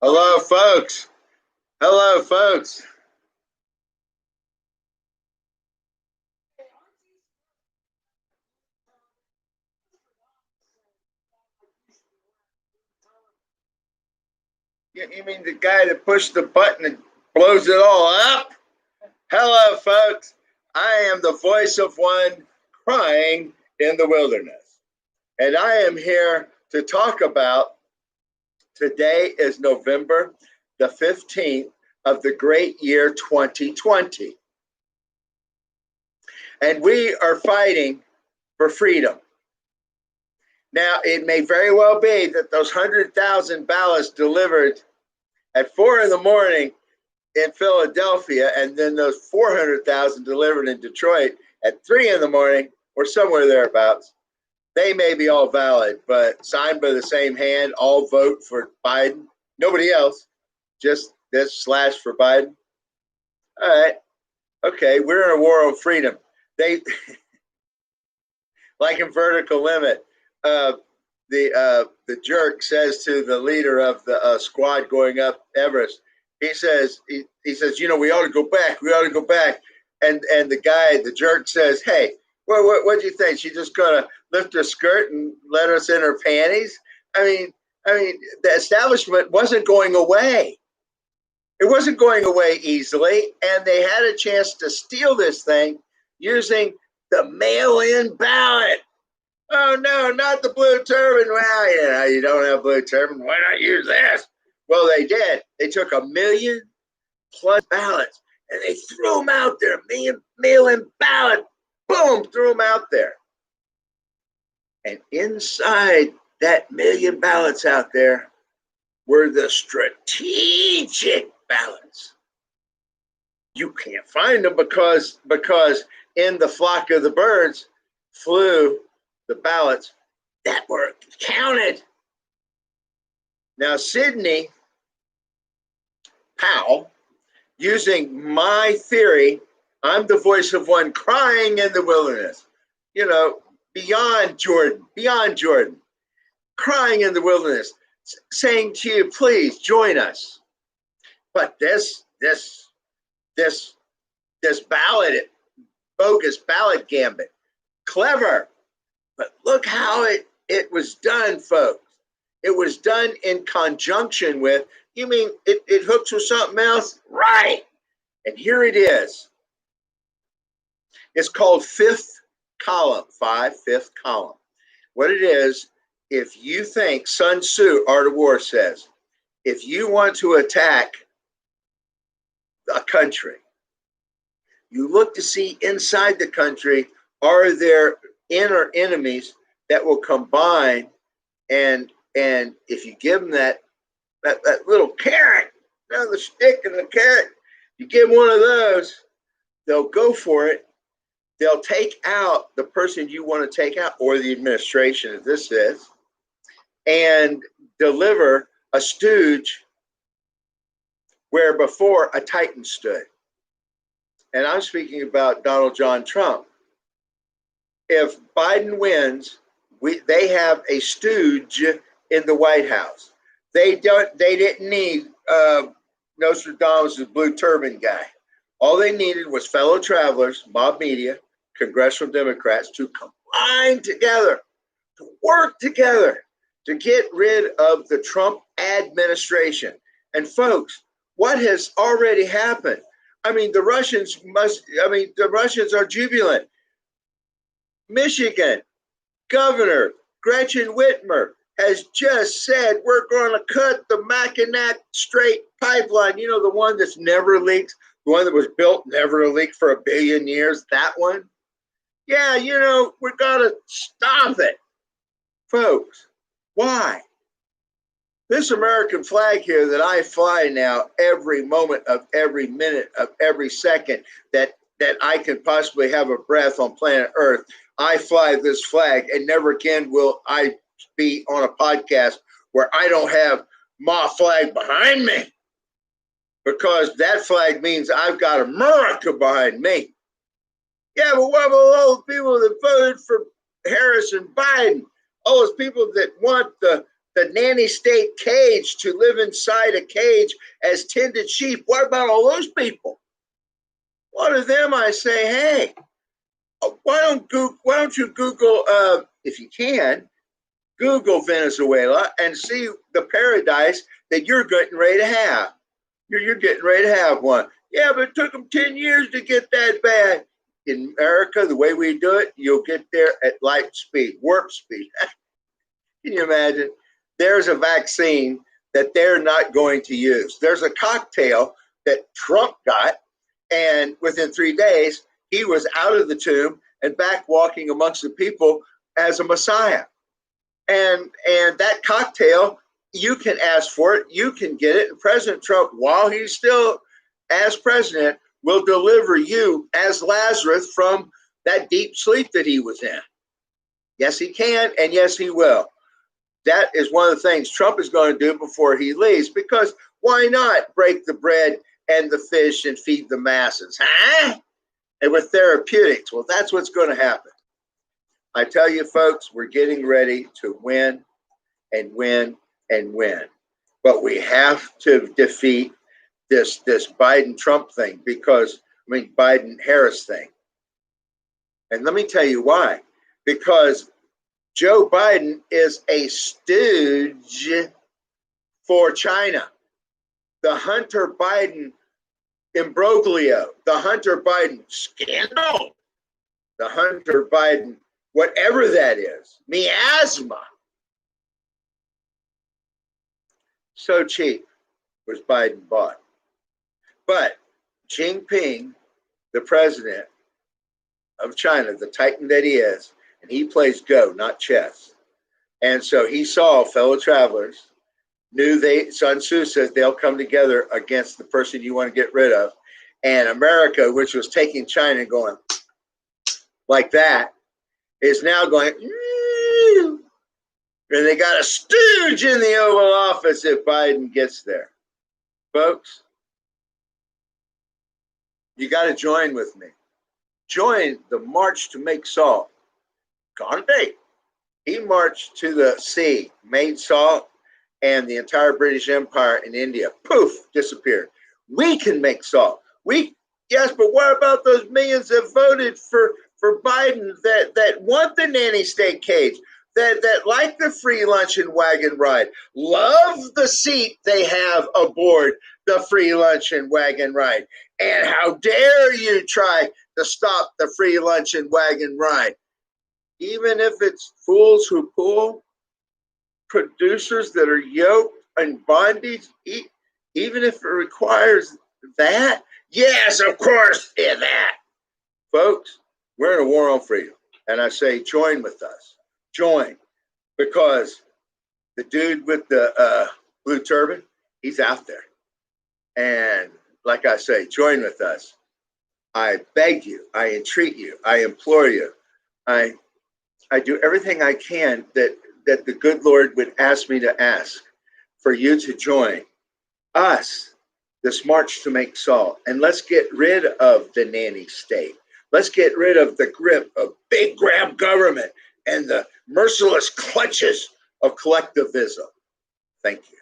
Hello, folks. Hello, folks. You mean the guy that pushed the button and blows it all up? Hello, folks. I am the voice of one crying in the wilderness. And I am here to talk about today is November the 15th of the great year 2020. And we are fighting for freedom. Now, it may very well be that those 100,000 ballots delivered at 4 in the morning in Philadelphia, and then those 400,000 delivered in Detroit at 3 in the morning, or somewhere thereabouts, they may be all valid, but signed by the same hand, all vote for Biden. Nobody else, just this / for Biden. All right. Okay, we're in a war on freedom. They, like in Vertical Limit, the jerk says to the leader of the squad going up Everest, he says, we ought to go back. We ought to go back. And the jerk says, hey, what do you think? She just gonna lift her skirt and let us in her panties? I mean, the establishment wasn't going away. It wasn't going away easily, and they had a chance to steal this thing using the mail-in ballot. Oh, no, not the blue turban. Well, you don't have blue turban. Why not use this? Well, they did. They took 1 million+ ballots, and they threw them out there. Mail-in ballot. Boom, threw them out there. And inside that 1 million ballots out there were the strategic ballots. You can't find them because in the flock of the birds flew the ballots that were counted. Now, Sidney Powell, using my theory, I'm the voice of one crying in the wilderness, beyond Jordan, crying in the wilderness, saying to you, please join us. But this ballot, bogus ballot gambit, clever. But look how it was done, folks. It was done in conjunction with, you mean it hooks with something else? Right. And here it is. It's called fifth column, fifth column. What it is, if you think, Sun Tzu, Art of War says, if you want to attack a country, you look to see inside the country, are there inner enemies that will combine, and if you give them that little carrot, the stick and the carrot, you give them one of those, they'll go for it. They'll take out the person you want to take out, or the administration, as this is, and deliver a stooge where before a titan stood. And I'm speaking about Donald John Trump. If Biden wins, they have a stooge in the White House. They didn't need Nostradamus' blue turban guy. All they needed was fellow travelers, mob media, congressional Democrats to combine together, to work together to get rid of the Trump administration. And folks, what has already happened? The Russians are jubilant. Michigan Governor Gretchen Whitmer has just said we're going to cut the Mackinac Strait pipeline. You know, the one that's never leaked, the one that was built, never leaked for 1 billion years, that one. Yeah, we're going to stop it. Folks, why? This American flag here that I fly now every moment of every minute of every second that I can possibly have a breath on planet Earth, I fly this flag, and never again will I be on a podcast where I don't have my flag behind me, because that flag means I've got America behind me. Yeah, but what about all the people that voted for Harris and Biden? All those people that want the the nanny state cage to live inside a cage as tended sheep. What about all those people? One of them, I say, hey, why don't you Google, if you can, Google Venezuela and see the paradise that you're getting ready to have. You're getting ready to have one. Yeah, but it took them 10 years to get that bad. In America, the way we do it, you'll get there at light speed, warp speed. Can you imagine? There's a vaccine that they're not going to use. There's a cocktail that Trump got, and within 3 days, he was out of the tomb and back walking amongst the people as a Messiah. And that cocktail, you can ask for it, you can get it. And President Trump, while he's still as president, will deliver you as Lazarus from that deep sleep that he was in. Yes, he can, and yes, he will. That is one of the things Trump is going to do before he leaves, because why not break the bread and the fish and feed the masses, huh? And with therapeutics, well, that's what's going to happen. I tell you, folks, we're getting ready to win and win and win. But we have to defeat this Biden-Trump thing, Biden-Harris thing. And let me tell you why. Because Joe Biden is a stooge for China. The Hunter Biden imbroglio, the Hunter Biden scandal, the Hunter Biden, whatever that is, miasma. So cheap was Biden bought. But Xi Jinping, the president of China, the titan that he is, and he plays Go, not chess. And so he saw fellow travelers, Sun Tzu says they'll come together against the person you want to get rid of. And America, which was taking China and going like that, is now going, and they got a stooge in the Oval Office if Biden gets there. Folks, you got to join with me. Join the March to Make Salt. Gandhi, he marched to the sea, made salt, and the entire British Empire in India, poof, disappeared. We can make salt. Yes, but what about those millions that voted for Biden that want the nanny state cage, that like the free lunch and wagon ride, love the seat they have aboard the free lunch and wagon ride? And how dare you try to stop the free lunch and wagon ride? Even if it's fools who pull, producers that are yoked in bondage, even if it requires that? Yes, of course, that. Folks, we're in a war on freedom. And I say, join with us. Join. Because the dude with the blue turban, he's out there. And like I say, join with us. I beg you, I entreat you, I implore you. I do everything I can that the good Lord would ask me to ask for you to join us this march to make salt. And let's get rid of the nanny state. Let's get rid of the grip of big grab government and the merciless clutches of collectivism. Thank you.